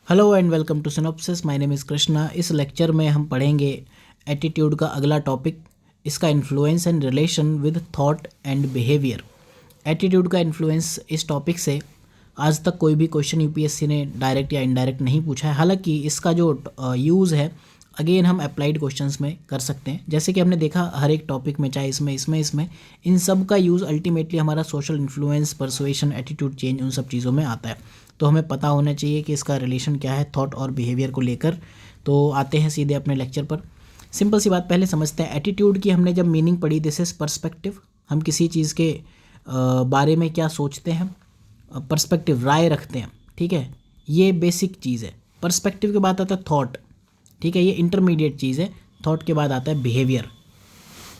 Hello and welcome to synopsis. My name is Krishna. इस lecture में हम पढ़ेंगे एटीट्यूड का अगला टॉपिक, इसका influence and relation with thought and behaviour. Attitude का इन्फ्लुएंस इस टॉपिक से आज तक कोई भी क्वेश्चन यूपीएससी ने डायरेक्ट या इनडायरेक्ट नहीं पूछा है। हालांकि इसका जो यूज़ है अगेन हम अप्लाइड क्वेश्चंस में कर सकते हैं। जैसे कि हमने देखा हर एक टॉपिक में, चाहे इसमें इन सब का यूज़ अल्टीमेटली हमारा social influence, persuasion, attitude change, उन सब चीज़ों में आता है। तो हमें पता होना चाहिए कि इसका रिलेशन क्या है थॉट और बिहेवियर को लेकर। तो आते हैं सीधे अपने लेक्चर पर। सिंपल सी बात पहले समझते हैं। एटीट्यूड की हमने जब मीनिंग पढ़ी, दिस इज़ पर्सपेक्टिव। हम किसी चीज़ के बारे में क्या सोचते हैं, पर्सपेक्टिव, राय रखते हैं, ठीक है, ये बेसिक चीज़ है। पर्सपेक्टिव के बाद आता है थॉट, ठीक है, ये इंटरमीडिएट चीज़ है। थॉट के बाद आता है बिहेवियर।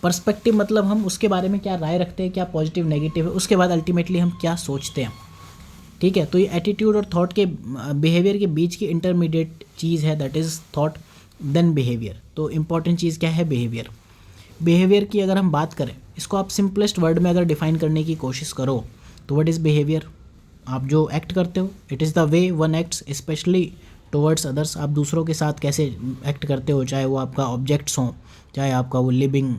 पर्सपेक्टिव मतलब हम उसके बारे में क्या राय रखते हैं, क्या पॉजिटिव नेगेटिव है, उसके बाद अल्टीमेटली हम क्या सोचते हैं, ठीक है। तो ये एटीट्यूड और थॉट के बिहेवियर के बीच की इंटरमीडिएट चीज़ है, that is thought then behaviour. तो इम्पॉर्टेंट चीज़ क्या है, बिहेवियर। बिहेवियर की अगर हम बात करें, इसको आप सिंपलेस्ट वर्ड में अगर डिफाइन करने की कोशिश करो तो व्हाट इज़ बिहेवियर? आप जो एक्ट करते हो, it is the way one acts specially towards others. आप दूसरों के साथ कैसे एक्ट करते हो, चाहे वो आपका ऑब्जेक्ट्स हों, चाहे आपका वो लिविंग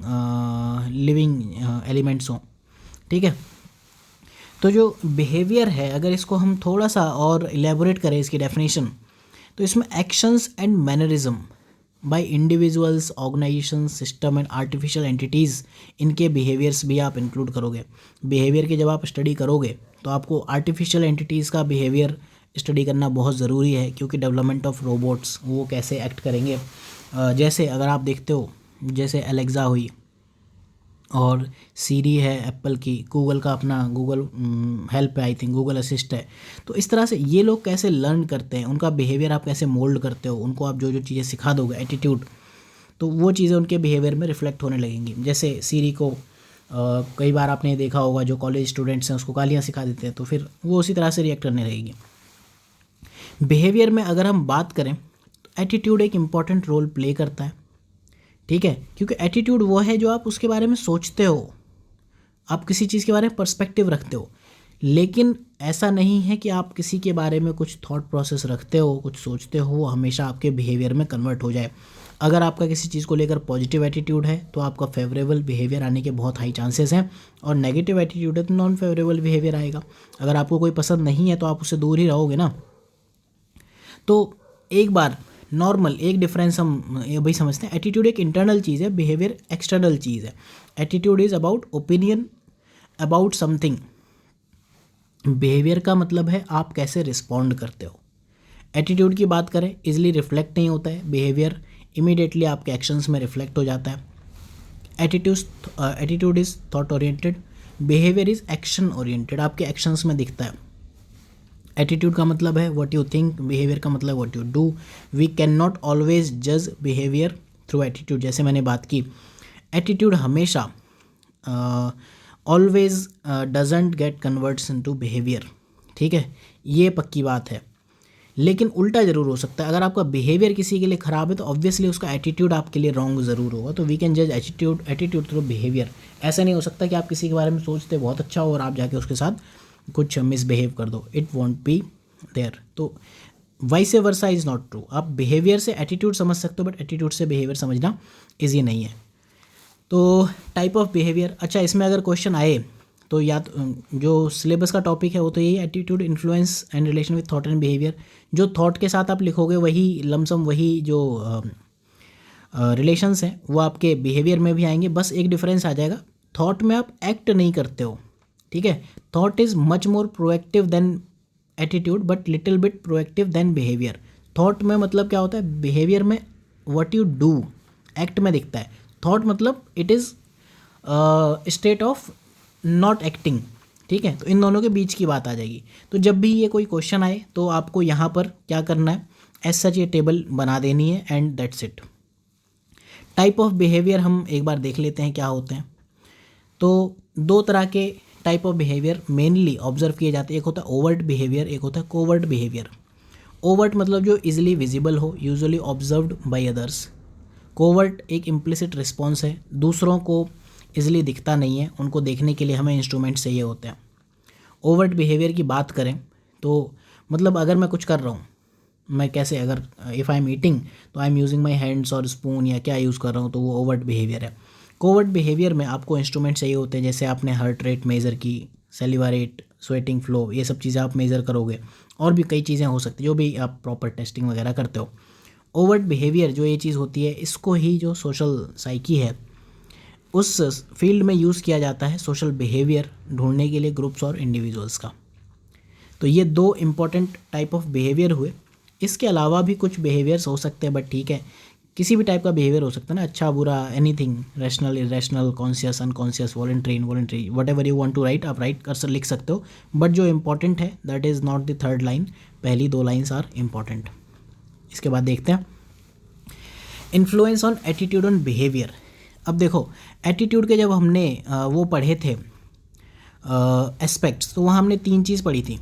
एलिमेंट्स हों, ठीक है। तो जो बिहेवियर है, अगर इसको हम थोड़ा सा और इलेबोरेट करें इसकी डेफिनेशन, तो इसमें actions and mannerism by individuals, organisation, system and artificial entities, इनके बिहेवियर्स भी आप इंक्लूड करोगे। बिहेवियर की जब आप स्टडी करोगे तो आपको आर्टिफिशियल एंटिटीज़ का बिहेवियर स्टडी करना बहुत ज़रूरी है, क्योंकि डेवलपमेंट ऑफ रोबोट्स वो कैसे एक्ट करेंगे। जैसे अगर आप देखते हो, जैसे एलेक्सा हुई और सीरी है एप्पल की, गूगल का अपना गूगल हेल्प है, आई थिंक गूगल असिस्ट है। तो इस तरह से ये लोग कैसे लर्न करते हैं, उनका बिहेवियर आप कैसे मोल्ड करते हो, उनको आप जो जो चीज़ें सिखा दोगे, एटीट्यूड, तो वो चीज़ें उनके बिहेवियर में रिफ्लेक्ट होने लगेंगी। जैसे सीरी को कई बार आपने देखा होगा, जो कॉलेज स्टूडेंट्स हैं उसको गालियाँ सिखा देते हैं, तो फिर वो उसी तरह से रिएक्ट करने लगेगी। बिहेवियर में अगर हम बात करें तो एटीट्यूड एक इम्पॉर्टेंट रोल प्ले करता है, ठीक है, क्योंकि एटीट्यूड वो है जो आप उसके बारे में सोचते हो, आप किसी चीज़ के बारे में पर्सपेक्टिव रखते हो। लेकिन ऐसा नहीं है कि आप किसी के बारे में कुछ थॉट प्रोसेस रखते हो, कुछ सोचते हो, वो हमेशा आपके बिहेवियर में कन्वर्ट हो जाए। अगर आपका किसी चीज़ को लेकर पॉजिटिव एटीट्यूड है तो आपका फेवरेबल बिहेवियर आने के बहुत हाई चांसेस हैं, और नेगेटिव एटीट्यूड है तो नॉन फेवरेबल बिहेवियर आएगा। अगर आपको कोई पसंद नहीं है तो आप उससे दूर ही रहोगे ना। तो एक बार नॉर्मल एक डिफरेंस हम ये भाई समझते हैं। एटीट्यूड एक इंटरनल चीज़ है, बिहेवियर एक्सटर्नल चीज़ है। Attitude is about opinion about something. Behaviour का मतलब है आप कैसे रिस्पॉन्ड करते हो। एटीट्यूड की बात करें, इजीली रिफ्लेक्ट नहीं होता है, बिहेवियर इमीडिएटली आपके एक्शंस में रिफ्लेक्ट हो जाता है। Attitude is thought oriented, behaviour is action oriented, आपके एक्शंस में दिखता है। एटीट्यूड का मतलब है व्हाट यू थिंक, बिहेवियर का मतलब what you do. We can not always जज बिहेवियर थ्रू एटीट्यूड। जैसे मैंने बात की, एटीट्यूड हमेशा always doesn't get converts into behaviour, ठीक है, ये पक्की बात है। लेकिन उल्टा ज़रूर हो सकता है। अगर आपका बिहेवियर किसी के लिए ख़राब है तो ऑब्वियसली उसका एटीट्यूड आपके लिए रॉन्ग ज़रूर होगा। तो वी कैन जज एटीट्यूड थ्रू बिहेवियर। ऐसा नहीं हो सकता कि आप किसी के बारे में सोचते बहुत अच्छा हो और आप जाके उसके साथ कुछ मिसबिहेव कर दो, इट वॉन्ट बी देयर। तो vice versa is not true. आप बिहेवियर से एटीट्यूड समझ सकते हो, बट एटीट्यूड से बिहेवियर समझना ईजी नहीं है। तो टाइप ऑफ बिहेवियर, अच्छा, इसमें अगर क्वेश्चन आए तो या तो जो सिलेबस का टॉपिक है वो तो यही attitude, influence and relation with thought and behaviour. जो थॉट के साथ आप लिखोगे वही लमसम वही जो रिलेशंस हैं वो आपके बिहेवियर में भी आएंगे। बस एक डिफरेंस आ जाएगा, थॉट में आप एक्ट नहीं करते हो, ठीक है। Thought is much more proactive than attitude, but little bit proactive than behaviour. Thought में मतलब क्या होता है, बिहेवियर में व्हाट यू डू, एक्ट में दिखता है। थॉट मतलब it is state of not acting, ठीक है। तो इन दोनों के बीच की बात आ जाएगी। तो जब भी ये कोई क्वेश्चन आए तो आपको यहाँ पर क्या करना है, एज सच ये टेबल बना देनी है and that's it. Type of behaviour हम एक बार देख लेते हैं क्या होते हैं। तो दो तरह के type of behaviour mainly observe किए जाते हैं। एक होता है ओवर्ट बिहेवियर, एक होता है कोवर्ट बिहेवियर। ओवर्ट मतलब जो इजीली विजिबल हो, usually observed by others. Covert एक इम्प्लिसिट रिस्पॉन्स है, दूसरों को इजीली दिखता नहीं है, उनको देखने के लिए हमें इंस्ट्रूमेंट चाहिए होते हैं। ओवर्ट बिहेवियर की बात करें तो मतलब अगर मैं कुछ कर रहा हूँ, मैं कैसे, अगर इफ़ आई एम ईटिंग तो I am using my hands और स्पून या क्या यूज़ कर रहा हूँ, तो वो ओवर्ट बिहेवियर है। कोवर्ट बिहेवियर में आपको इंस्ट्रूमेंट चाहिए होते हैं, जैसे आपने हार्ट रेट मेज़र की, सेलिवा रेट, स्वेटिंग फ्लो, ये सब चीज़ें आप मेज़र करोगे, और भी कई चीज़ें हो सकती है जो भी आप प्रॉपर टेस्टिंग वगैरह करते हो। ओवर्ट बिहेवियर जो ये चीज़ होती है, इसको ही जो सोशल साइकी है उस फील्ड में यूज़ किया जाता है सोशल बिहेवियर ढूंढने के लिए ग्रुप्स और इंडिविजुअल्स का। तो ये दो इम्पॉर्टेंट टाइप ऑफ बिहेवियर हुए। इसके अलावा भी कुछ बिहेवियर्स हो सकते हैं, बट ठीक है, किसी भी टाइप का बिहेवियर हो सकता है ना, अच्छा बुरा, anything, rational, irrational, conscious, unconscious, voluntary, involuntary, whatever you want to write, आप राइट कर लिख सकते हो। बट जो इंपॉर्टेंट है that is not the third line, पहली दो लाइन्स आर इम्पॉर्टेंट। इसके बाद देखते हैं influence on attitude on behaviour. अब देखो, एटीट्यूड के जब हमने वो पढ़े थे एस्पेक्ट्स, तो वहाँ हमने तीन चीज़ पढ़ी थी।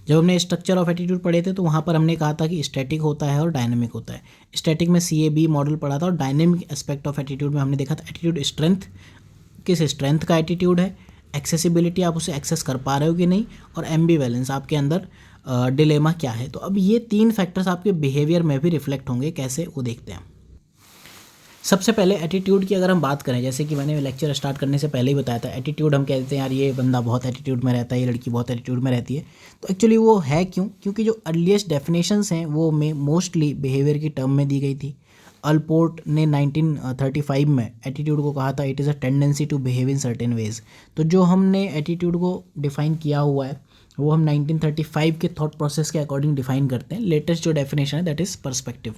जब हमने स्ट्रक्चर ऑफ एटीट्यूड पढ़े थे तो वहाँ पर हमने कहा था कि स्टैटिक होता है और डायनेमिक होता है। स्टैटिक में CAB मॉडल पढ़ा था, और डायनेमिक एस्पेक्ट ऑफ एटीट्यूड में हमने देखा था एटीट्यूड स्ट्रेंथ, किस स्ट्रेंथ का एटीट्यूड है, एक्सेसिबिलिटी, आप उसे एक्सेस कर पा रहे हो कि नहीं, और एम्बिवेलेंस, आपके अंदर डिलेमा क्या है। तो अब ये तीन फैक्टर्स आपके बिहेवियर में भी रिफ्लेक्ट होंगे, कैसे वो देखते हैं। सबसे पहले एटीट्यूड की अगर हम बात करें, जैसे कि मैंने लेक्चर स्टार्ट करने से पहले ही बताया था, एटीट्यूड हम कहते हैं यार ये बंदा बहुत एटीट्यूड में रहता है, ये लड़की बहुत एटीट्यूड में रहती है। तो एक्चुअली वो है क्यों? क्योंकि जो अर्लीस्ट डेफिनेशंस हैं वो में मोस्टली बिहेवियर की टर्म में दी गई थी। अल्पोर्ट ने 1935 में एटीट्यूड को कहा था it is a tendency to behave in certain ways. तो जो हमने एटीट्यूड को डिफ़ाइन किया हुआ है वो हम 1935 के थॉट प्रोसेस के अकॉर्डिंग डिफ़ाइन करते हैं। लेटेस्ट जो डेफिनेशन है दैट इज़ पर्सपेक्टिव।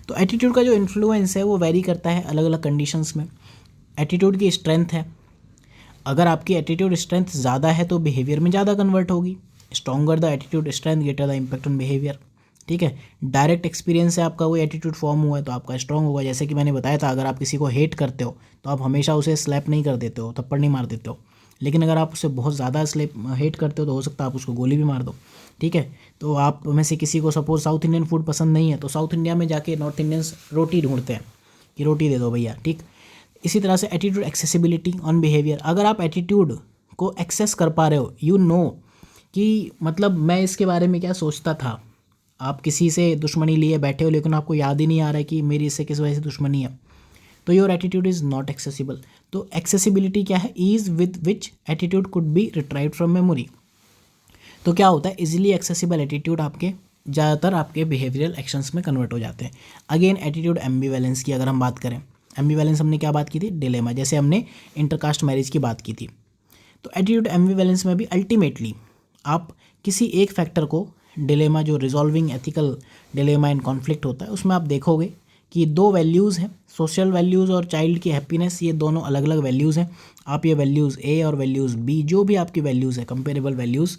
तो एटीट्यूड का जो इन्फ्लुएंस है वो वेरी करता है अलग अलग कंडीशंस में। एटीट्यूड की स्ट्रेंथ है, अगर आपकी एटीट्यूड स्ट्रेंथ ज़्यादा है तो बिहेवियर में ज़्यादा कन्वर्ट होगी। Stronger the attitude strength greater the impact on behaviour. ठीक है, डायरेक्ट एक्सपीरियंस से आपका वो एटीट्यूड फॉर्म हुआ है तो आपका स्ट्रॉन्ग होगा। जैसे कि मैंने बताया था, अगर आप किसी को हेट करते हो तो आप हमेशा उसे स्लैप नहीं कर देते हो, थप्पड़ नहीं मार देते हो, लेकिन अगर आप उसे बहुत ज़्यादा स्लैप हेट करते हो तो हो सकता है आप उसको गोली भी मार दो। ठीक है, तो आप में से किसी को सपोज साउथ इंडियन फूड पसंद नहीं है तो साउथ इंडिया में जाके नॉर्थ इंडियंस रोटी ढूंढते हैं कि रोटी दे दो भैया। ठीक, इसी तरह से एटीट्यूड एक्सेसिबिलिटी ऑन बिहेवियर, अगर आप एटीट्यूड को एक्सेस कर पा रहे हो, यू नो कि मतलब मैं इसके बारे में क्या सोचता था, आप किसी से दुश्मनी लिए बैठे हो लेकिन आपको याद ही नहीं आ रहा है कि मेरी इससे किस वजह से दुश्मनी है, तो your attitude is not accessible. तो एक्सेसिबिलिटी क्या है? Ease with which attitude could be retrieved from memory. तो क्या होता है, इजीली एक्सेसिबल एटीट्यूड आपके ज़्यादातर आपके बिहेवियरल एक्शंस में कन्वर्ट हो जाते हैं। अगेन एटीट्यूड एम्बिवेलेंस की अगर हम बात करें, एम्बिवेलेंस हमने क्या बात की थी? डिलेमा, जैसे हमने इंटरकास्ट मैरिज की बात की थी। तो एटीट्यूड एम्बिवेलेंस में भी अल्टीमेटली आप किसी एक फैक्टर को, डिलेमा जो resolving ethical dilemma and conflict होता है, उसमें आप देखोगे कि दो वैल्यूज़ हैं, सोशल वैल्यूज़ और चाइल्ड की हैप्पीनेस, ये दोनों अलग अलग वैल्यूज़ हैं। आप ये वैल्यूज़ A और वैल्यूज़ B, जो भी आपकी वैल्यूज़ है, कंपेरेबल वैल्यूज़,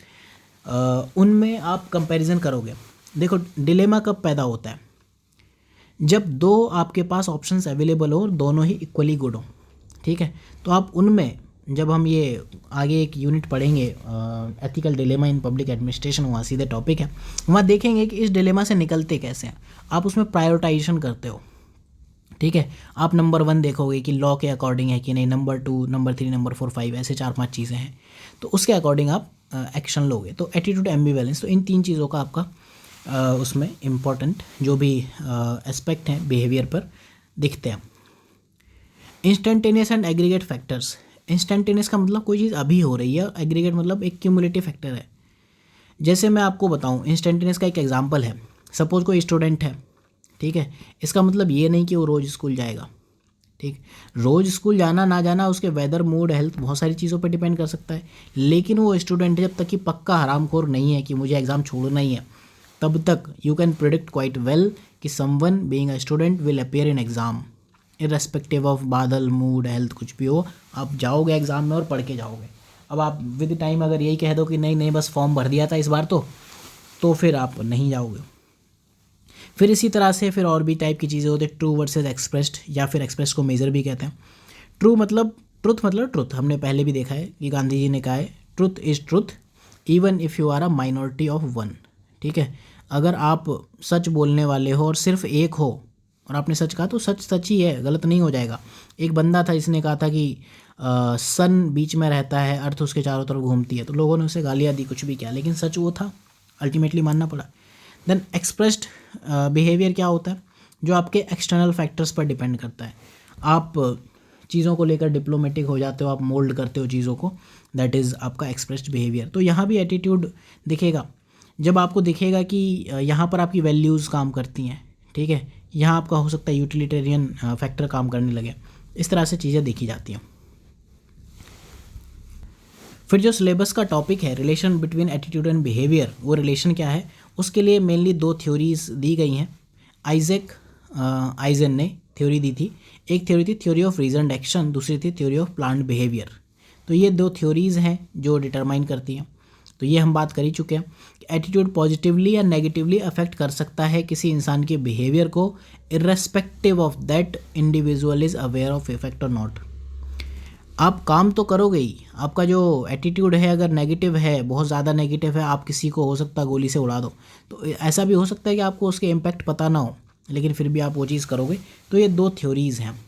उनमें आप कंपैरिजन करोगे। देखो, डिलेमा कब पैदा होता है? जब दो आपके पास ऑप्शंस अवेलेबल हो और दोनों ही इक्वली गुड हो। ठीक है, तो आप उनमें, जब हम ये आगे एक यूनिट पढ़ेंगे ethical dilemma in public administration, वहाँ सीधे टॉपिक है, वहाँ देखेंगे कि इस डिलेमा से निकलते कैसे हैं। आप उसमें प्रायोरिटाइजेशन करते हो। ठीक है, आप नंबर 1 देखोगे कि लॉ के अकॉर्डिंग है कि नहीं, नंबर 2, नंबर 3, नंबर 4, 5, ऐसे 4-5 चीज़ें हैं, तो उसके अकॉर्डिंग आप एक्शन लोगे। तो एटीट्यूड एम्बिवेलेंस, तो इन तीन चीज़ों का आपका उसमें इम्पॉर्टेंट जो भी एस्पेक्ट हैं बिहेवियर पर दिखते हैं। Instantaneous and aggregate factors. Instantaneous का मतलब कोई चीज़ अभी हो रही है, और एग्रीगेट मतलब एक क्यूमुलेटिव फैक्टर है। जैसे मैं आपको बताऊं, इंस्टेंटेनियस का एक एग्जांपल है, सपोज कोई स्टूडेंट है, ठीक है, इसका मतलब ये नहीं कि वो रोज़ स्कूल जाएगा। ठीक, रोज़ स्कूल जाना ना जाना उसके वेदर, मूड, हेल्थ, बहुत सारी चीज़ों पर डिपेंड कर सकता है, लेकिन वो स्टूडेंट जब तक कि पक्का हरामखोर नहीं है कि मुझे एग्ज़ाम छोड़ना ही है, तब तक you can predict quite well कि someone being a student will appear in exam irrespective of बादल, मूड, हेल्थ, कुछ भी हो, आप जाओगे एग्ज़ाम में और पढ़ के जाओगे। अब आप विद टाइम अगर यही कह दो कि नहीं नहीं बस फॉर्म भर दिया था इस बार, तो फिर आप नहीं जाओगे। फिर इसी तरह से फिर और भी टाइप की चीज़ें होती है, ट्रू वर्सेस एक्सप्रेस्ड, या फिर एक्सप्रेस को मेजर भी कहते हैं। ट्रू मतलब ट्रुथ, हमने पहले भी देखा है कि गांधी जी ने कहा है truth is truth even if you are a minority of one. ठीक है, अगर आप सच बोलने वाले हो और सिर्फ एक हो और आपने सच कहा तो सच सच ही है, गलत नहीं हो जाएगा। एक बंदा था जिसने कहा था कि सन बीच में रहता है, अर्थ उसके चारों तरफ घूमती है, तो लोगों ने उसे गालियाँ दी, कुछ भी किया, लेकिन सच वो था, अल्टीमेटली मानना पड़ा। देन एक्सप्रेस्ड बिहेवियर क्या होता है, जो आपके एक्सटर्नल फैक्टर्स पर डिपेंड करता है। आप चीज़ों को लेकर डिप्लोमेटिक हो जाते हो, आप मोल्ड करते हो चीज़ों को, दैट इज़ आपका एक्सप्रेस्ड बिहेवियर। तो यहाँ भी एटीट्यूड दिखेगा जब आपको दिखेगा कि यहाँ पर आपकी वैल्यूज़ काम करती हैं, ठीक है, यहाँ आपका हो सकता है यूटिलिटेरियन फैक्टर काम करने लगे, इस तरह से चीज़ें देखी जाती हैं। फिर जो सिलेबस का टॉपिक है relation between attitude and behaviour, वो रिलेशन क्या है, उसके लिए मेनली 2 थ्योरीज दी गई हैं। आइजन ने थ्योरी दी थी, एक थ्योरी थी थ्योरी ऑफ रीजन्ड एक्शन, दूसरी थी थ्योरी ऑफ प्लान्ड बिहेवियर। तो ये 2 थ्योरीज़ हैं जो डिटरमाइन करती हैं। तो ये हम बात कर ही चुके हैं कि एटीट्यूड पॉजिटिवली या नेगेटिवली अफेक्ट कर सकता है किसी इंसान के बिहेवियर को, irrespective of that individual is aware of effect और नॉट। आप काम तो करोगे ही, आपका जो एटीट्यूड है अगर नेगेटिव है, बहुत ज़्यादा नेगेटिव है, आप किसी को हो सकता है गोली से उड़ा दो, तो ऐसा भी हो सकता है कि आपको उसके इम्पैक्ट पता ना हो, लेकिन फिर भी आप वो चीज़ करोगे। तो ये 2 थ्योरीज़ हैं।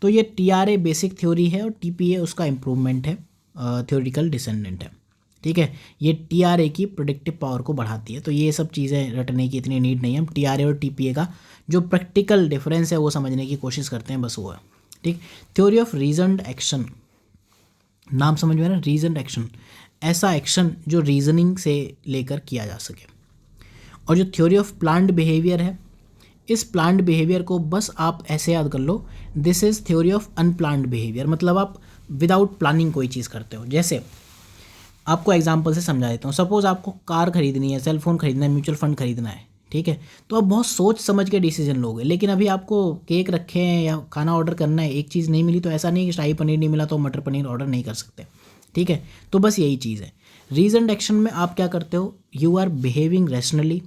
तो ये TRA बेसिक थ्योरी है और TPA उसका इम्प्रूवमेंट है, थ्योरेटिकल डिसेंडेंट है, ठीक है। ये TRA की प्रोडिक्टिव पावर को बढ़ाती है। तो ये सब चीज़ें रटने की इतनी नीड नहीं है, हम TRA और TPA का जो प्रैक्टिकल डिफरेंस है वो समझने की कोशिश करते हैं, बस वो है, ठीक। थ्योरी ऑफ रीजन्ड एक्शन, नाम समझ में ना, रीजन्ड एक्शन, ऐसा एक्शन जो रीजनिंग से लेकर किया जा सके। और जो थ्योरी ऑफ प्लान्ड बिहेवियर है, इस प्लान्ड बिहेवियर को बस आप ऐसे याद कर लो, this is theory of unplanned behaviour, मतलब आप विदाउट प्लानिंग कोई चीज़ करते हो। जैसे आपको एग्जांपल से समझा देता हूँ, सपोज़ आपको कार खरीदनी है, सेल फोन खरीदना है, म्यूचुअल फंड खरीदना है, ठीक है, तो आप बहुत सोच समझ के डिसीजन लोगे। लेकिन अभी आपको केक रखे हैं या खाना ऑर्डर करना है, एक चीज़ नहीं मिली, तो ऐसा नहीं कि शाही पनीर नहीं मिला तो मटर पनीर ऑर्डर नहीं कर सकते, ठीक है। तो बस यही चीज़ है। रीजन्ड एक्शन में आप क्या करते हो, यू आर बिहेविंग रैशनली,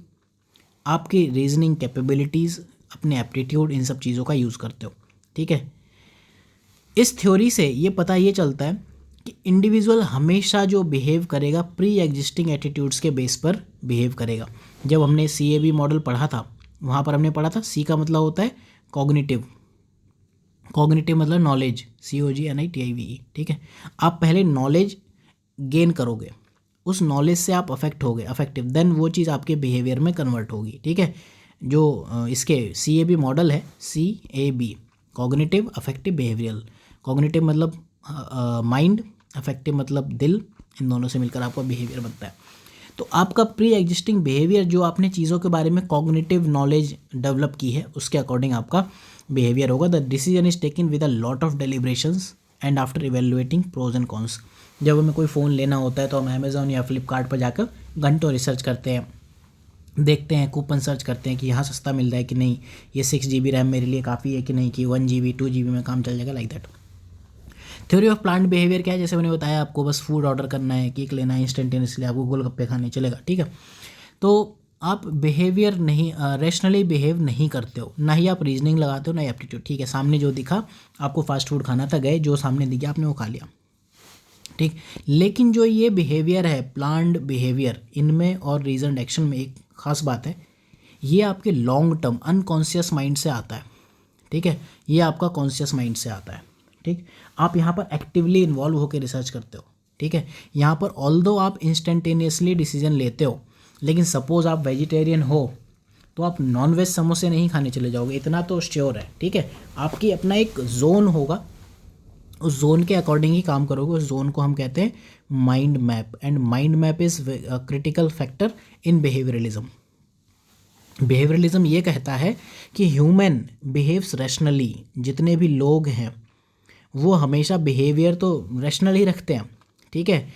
आपकी रीजनिंग कैपेबिलिटीज़, अपने एप्टीट्यूड, इन सब चीज़ों का यूज़ करते हो, ठीक है। इस थ्योरी से ये पता ये चलता है कि इंडिविजुअल हमेशा जो बिहेव करेगा प्री एग्जिस्टिंग एटीट्यूड्स के बेस पर बिहेव करेगा। जब हमने CAB मॉडल पढ़ा था, वहाँ पर हमने पढ़ा था C का मतलब होता है कॉग्निटिव, कॉग्निटिव मतलब नॉलेज, COGNITIVE, ठीक है। आप पहले नॉलेज गेन करोगे, उस नॉलेज से आप अफेक्ट होगे, अफेक्टिव, देन वो चीज़ आपके बिहेवियर में कन्वर्ट होगी, ठीक है। जो इसके CAB मॉडल है, CAB, cognitive, affective, behavioural. Cognitive मतलब माइंड, अफेक्टिव मतलब दिल, इन दोनों से मिलकर आपका बिहेवियर बनता है। तो आपका प्री एग्जिस्टिंग बिहेवियर, जो आपने चीज़ों के बारे में कॉग्निटिव नॉलेज डेवलप की है, उसके अकॉर्डिंग आपका बिहेवियर होगा। The decision is taken with a lot of deliberations and after evaluating pros and cons. जब हमें कोई फ़ोन लेना होता है तो हम अमेज़ॉन या फ्लिपकार्ट पर जाकर घंटों रिसर्च करते हैं, देखते हैं, कूपन सर्च करते हैं कि यहाँ सस्ता मिल रहा है कि नहीं, ये 6 GB रैम मेरे लिए काफ़ी है कि नहीं, कि 1 GB 2 GB में काम चल जाएगा, like that. Theory of plant behaviour क्या है, जैसे मैंने बताया आपको, बस फूड ऑर्डर करना है, केक लेना है, इंस्टेंटेनियसली आपको गोलगप्पे खाने चलेगा, ठीक है। तो आप बिहेवियर नहीं, रैशनली बिहेव नहीं करते हो, ना ही आप रीजनिंग लगाते हो, ना ही एप्टीट्यूड, ठीक है। सामने जो दिखा, आपको फास्ट फूड खाना था, गए, जो सामने दिखा आपने वो खा लिया, ठीक। लेकिन जो ये बिहेवियर है, प्लान्ड बिहेवियर, इनमें और रीजन एक्शन में एक खास बात है, ये आपके लॉन्ग टर्म अनकॉन्शियस माइंड से आता है, ठीक है। ये आपका कॉन्शियस माइंड से आता है, ठीक। आप यहाँ पर एक्टिवली इन्वॉल्व होकर रिसर्च करते हो, ठीक है। यहाँ पर ऑल्दो आप इंस्टेंटेनियसली डिसीजन लेते हो, लेकिन सपोज आप वेजिटेरियन हो तो आप नॉनवेज समोसे नहीं खाने चले जाओगे, इतना तो श्योर है, ठीक है। आपकी अपना एक जोन होगा, उस जोन के अकॉर्डिंग ही काम करोगे। उस जोन को हम कहते हैं mind map, and mind map is critical factor in behaviourism. Behaviourism ये कहता है कि ह्यूमन बिहेव्स रैशनली, जितने भी लोग हैं वो हमेशा बिहेवियर तो रैशनल ही रखते हैं, ठीक है,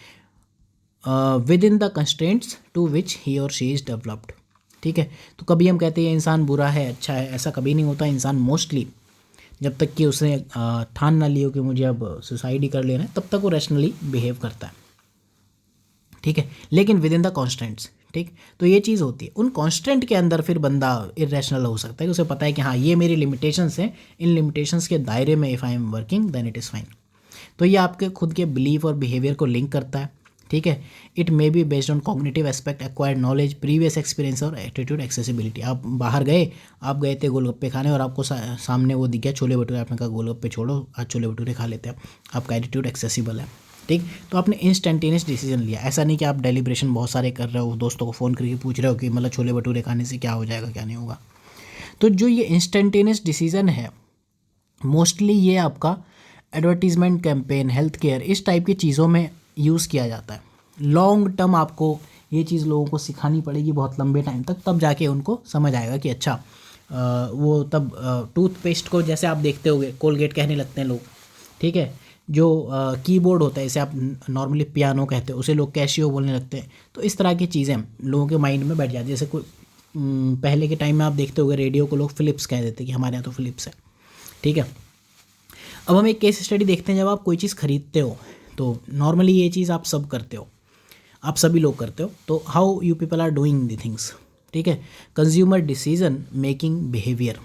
within the constraints to which he और शी इज़ डेवलप्ड, ठीक है। तो कभी हम कहते हैं इंसान बुरा है, अच्छा है, ऐसा कभी नहीं होता। इंसान मोस्टली जब तक कि उसने ठान ना लियो कि मुझे अब सुसाइड ही कर लेना है, तब तक वो रैशनली बिहेव करता है, ठीक है, लेकिन विद इन द कॉन्स्टेंट्स, ठीक। तो ये चीज़ होती है, उन कॉन्स्टेंट के अंदर फिर बंदा इरेशनल हो सकता है कि उसे पता है कि हाँ ये मेरी लिमिटेशंस हैं, इन लिमिटेशंस के दायरे में if I am working then it is fine. तो ये आपके खुद के बिलीफ और बिहेवियर को लिंक करता है, ठीक है। It may be based on cognitive aspect, acquired knowledge, previous experience और एटीट्यूड, एक्सेसिबिलिटी। आप बाहर गए, आप गए थे गोलगप्पे खाने और आपको सामने वो दिख गया छोले भटूरे, आपने कहा गोलगप्पे छोड़ो, आज छोले भटूरे खा लेते हैं, आपका एटीट्यूड एक्सेसिबल है, ठीक। तो आपने इंस्टेंटेनियस डिसीजन लिया, ऐसा नहीं कि आप डेलिब्रेशन बहुत सारे कर रहे हो, दोस्तों को फ़ोन करके पूछ रहे हो कि मतलब छोले भटूरे खाने से क्या हो जाएगा क्या नहीं होगा। तो जो ये इंस्टेंटेनियस डिसीजन है, मोस्टली ये आपका एडवर्टीज़मेंट कैंपेन, हेल्थ केयर, इस टाइप की चीज़ों में यूज़ किया जाता है। लॉन्ग टर्म आपको ये चीज़ लोगों को सिखानी पड़ेगी बहुत लंबे टाइम तक, तब जाके उनको समझ आएगा कि अच्छा वो तब टूथपेस्ट को जैसे आप देखते होगे कोलगेट कहने लगते हैं लोग, ठीक है। जो कीबोर्ड होता है, इसे आप नॉर्मली पियानो कहते हो, उसे लोग कैशियो बोलने लगते हैं। तो इस तरह की चीज़ें लोगों के माइंड में बैठ जाती है। जैसे कोई पहले के टाइम में आप देखते होगे रेडियो को लोग फ़िलिप्स कह देते कि हमारे यहाँ तो फ़िलिप्स है, ठीक है। अब हम एक केस स्टडी देखते हैं। जब आप कोई चीज़ खरीदते हो तो नॉर्मली ये चीज़ आप सब करते हो, आप सभी लोग करते हो। तो how you people are doing the things, ठीक है। कंज्यूमर डिसीजन मेकिंग बिहेवियर,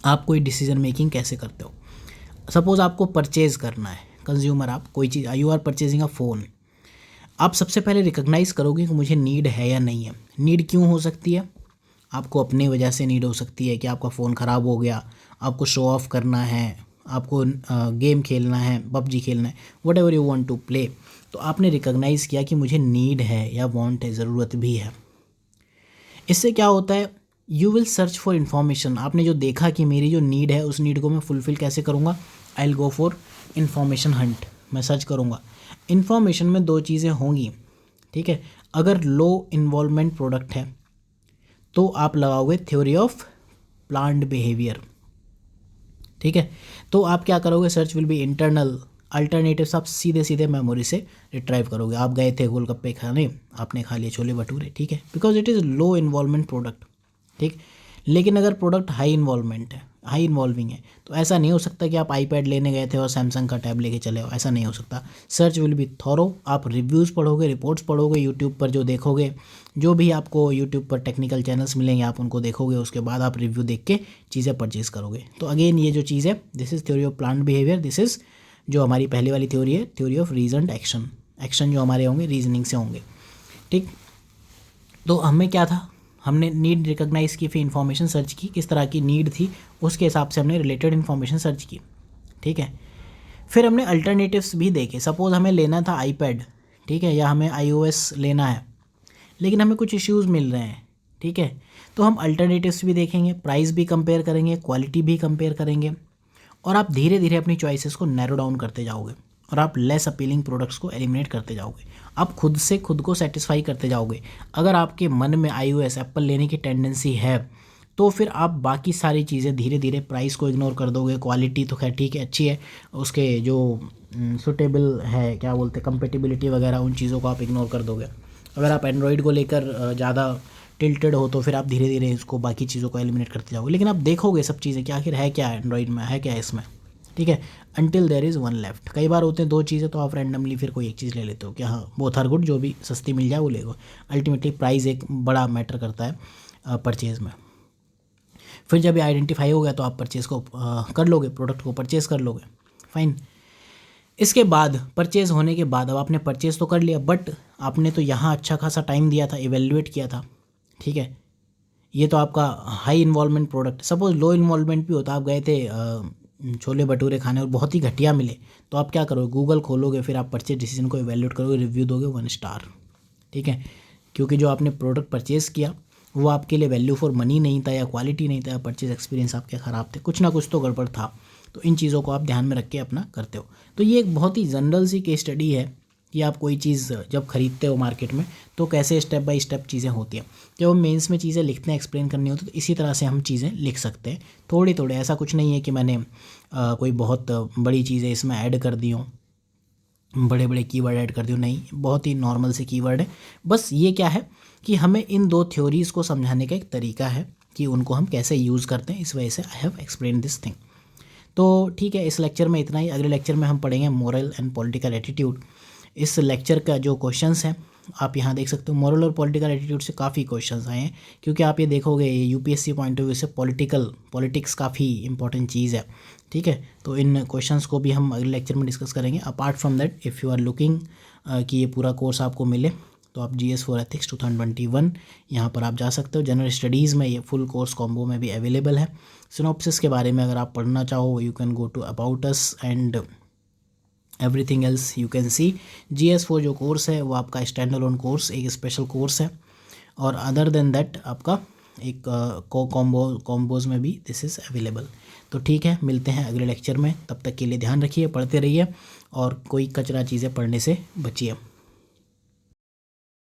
आप कोई डिसीजन मेकिंग कैसे करते हो। सपोज़ आपको परचेज़ करना है, कंज्यूमर आप कोई चीज़, you are purchasing a phone. आप सबसे पहले रिकॉग्नाइज़ करोगे कि मुझे नीड है या नहीं है। नीड क्यों हो सकती है, आपको अपनी वजह से नीड हो सकती है कि आपका फ़ोन ख़राब हो गया, आपको शो ऑफ करना है, आपको गेम खेलना है, पबजी खेलना है, whatever you want to play. तो आपने रिकॉग्नाइज़ किया कि मुझे नीड है या वांट है, ज़रूरत भी है। इससे क्या होता है, you will search for information. आपने जो देखा कि मेरी जो नीड है, उस नीड को मैं फुलफ़िल कैसे करूँगा, I will go for information Hunt, मैं सर्च करूँगा। इन्फॉर्मेशन में दो चीज़ें होंगी, ठीक है। अगर लो इन्वॉल्वमेंट प्रोडक्ट है तो आप लगाओगे थ्योरी ऑफ प्लान्ड बिहेवियर, ठीक है। तो आप क्या करोगे, search will be internal, alternatives आप सीधे सीधे मेमोरी से रिट्राइव करोगे। आप गए थे गोलगप्पे खाने, आपने खा लिए छोले भटूरे, ठीक है, because it is low involvement product, ठीक। लेकिन अगर प्रोडक्ट हाई इन्वॉल्वमेंट है, हाई इन्वॉल्विंग है, तो ऐसा नहीं हो सकता कि आप आईपैड लेने गए थे और सैमसंग का टैब लेके चले हो, ऐसा नहीं हो सकता। सर्च विल बी थॉरो, आप रिव्यूज़ पढ़ोगे, रिपोर्ट्स पढ़ोगे, यूट्यूब पर जो देखोगे, जो भी आपको यूट्यूब पर टेक्निकल चैनल्स मिलेंगे आप उनको देखोगे, उसके बाद आप रिव्यू देख के चीज़ें परचेज़ करोगे। तो अगेन ये जो चीज़ है, this is theory of planned behaviour, this is जो हमारी पहले वाली थ्योरी है, theory of reasoned action. Action जो हमारे होंगे रीजनिंग से होंगे, ठीक। तो हमें क्या था, हमने नीड रिकॉग्नाइज़ की, फिर इन्फॉर्मेशन सर्च की, किस तरह की नीड थी उसके हिसाब से हमने रिलेटेड इन्फॉर्मेशन सर्च की, ठीक है। फिर हमने अल्टरनेटिव्स भी देखे। सपोज़ हमें लेना था आईपैड, ठीक है, या हमें iOS लेना है, लेकिन हमें कुछ इश्यूज़ मिल रहे हैं, ठीक है। तो हम अल्टरनेटिव्स भी देखेंगे, प्राइस भी कंपेयर करेंगे, क्वालिटी भी कंपेयर करेंगे, और आप धीरे धीरे अपनी चॉइसेस को नैरो डाउन करते जाओगे और आप लेस अपीलिंग प्रोडक्ट्स को एलिमिनेट करते जाओगे। आप खुद से खुद को सेटिस्फाई करते जाओगे। अगर आपके मन में iOS एप्पल लेने की टेंडेंसी है तो फिर आप बाकी सारी चीज़ें धीरे धीरे, प्राइस को इग्नोर कर दोगे, क्वालिटी तो खैर ठीक है, अच्छी है, उसके जो सुटेबल है, क्या बोलते हैं, कंपेटिबिलिटी वगैरह, उन चीज़ों को आप इग्नोर कर दोगे। अगर आप एंड्रॉयड को लेकर ज़्यादा टिल्टेड हो तो फिर आप धीरे धीरे इसको, बाकी चीज़ों को एलिमिनेट करते जाओगे। लेकिन आप देखोगे सब चीज़ें कि आखिर है क्या एंड्रॉयड में, है क्या इसमें, ठीक है, until there is one left. कई बार होते हैं दो चीज़ें, तो आप रैंडमली फिर कोई एक चीज़ ले लेते हो कि हाँ बोथ आर गुड, जो भी सस्ती मिल जाए वो ले लो। अल्टीमेटली प्राइस एक बड़ा मैटर करता है परचेज़ में। फिर जब ये आइडेंटिफाई हो गया तो आप परचेज़ को कर लोगे, प्रोडक्ट को परचेज़ कर लोगे, फाइन। इसके बाद परचेज़ होने के बाद, अब आपने परचेज़ तो कर लिया, बट आपने तो यहाँ अच्छा खासा टाइम दिया था, इवेल्युएट किया था, ठीक है। ये तो आपका हाई इन्वॉल्वमेंट प्रोडक्ट। सपोज़ लो इन्वॉल्वमेंट भी होता, आप गए थे छोले भटूरे खाने और बहुत ही घटिया मिले, तो आप क्या करोगे, गूगल खोलोगे, फिर आप परचेज डिसीजन को इवेल्युएट करोगे, रिव्यू दोगे 1 स्टार, ठीक है। क्योंकि जो आपने प्रोडक्ट परचेज़ किया वो आपके लिए वैल्यू फॉर मनी नहीं था, या क्वालिटी नहीं था, या परचेज एक्सपीरियंस आपके ख़राब थे, कुछ ना कुछ तो गड़बड़ था। तो इन चीज़ों को आप ध्यान में रख के अपना करते हो। तो ये एक बहुत ही जनरल सी केस स्टडी है कि आप कोई चीज़ जब खरीदते हो मार्केट में तो कैसे स्टेप बाय स्टेप चीज़ें होती हैं। जब हम मेंस में चीज़ें लिखते हैं, एक्सप्लेन करनी होती है, तो इसी तरह से हम चीज़ें लिख सकते हैं, थोड़ी थोड़े। ऐसा कुछ नहीं है कि मैंने कोई बहुत बड़ी चीज़ें इसमें ऐड कर दी हों, बड़े बड़े कीवर्ड ऐड कर दी हो, नहीं, बहुत ही नॉर्मल से कीवर्ड है। बस ये क्या है कि हमें इन दो थ्योरीज़ को समझाने का एक तरीका है कि उनको हम कैसे यूज़ करते हैं, इस वजह से I have explain this thing. तो ठीक है, इस लेक्चर में इतना ही। अगले लेक्चर में हम पढ़ेंगे मोरल एंड पॉलिटिकल एटीट्यूड। इस लेक्चर का जो क्वेश्चंस हैं आप यहाँ देख सकते हो, मोरल और पॉलिटिकल एटीट्यूड से काफ़ी क्वेश्चंस आए हैं, क्योंकि आप ये देखोगे यूपीएससी पॉइंट ऑफ व्यू से पॉलिटिक्स काफ़ी इंपॉर्टेंट चीज़ है, ठीक है। तो इन क्वेश्चंस को भी हम अगले लेक्चर में डिस्कस करेंगे। Apart from that, if you are looking कि ये पूरा कोर्स आपको मिले तो आप GS फॉर एथिक्स 2021 यहाँ पर आप जा सकते हो। जनरल स्टडीज़ में ये फुल कोर्स कॉम्बो में भी अवेलेबल है। सिनॉप्सिस के बारे में अगर आप पढ़ना चाहो, you can go to about us and everything else you can see. GS4 जो कोर्स है वो आपका स्टैंड अलोन कोर्स, एक स्पेशल कोर्स है, और अदर देन दैट आपका एक कॉम्बोज में भी दिस इज़ अवेलेबल। तो ठीक है, मिलते हैं अगले लेक्चर में, तब तक के लिए ध्यान रखिए, पढ़ते रहिए और कोई कचरा चीज़ें पढ़ने से बचिए।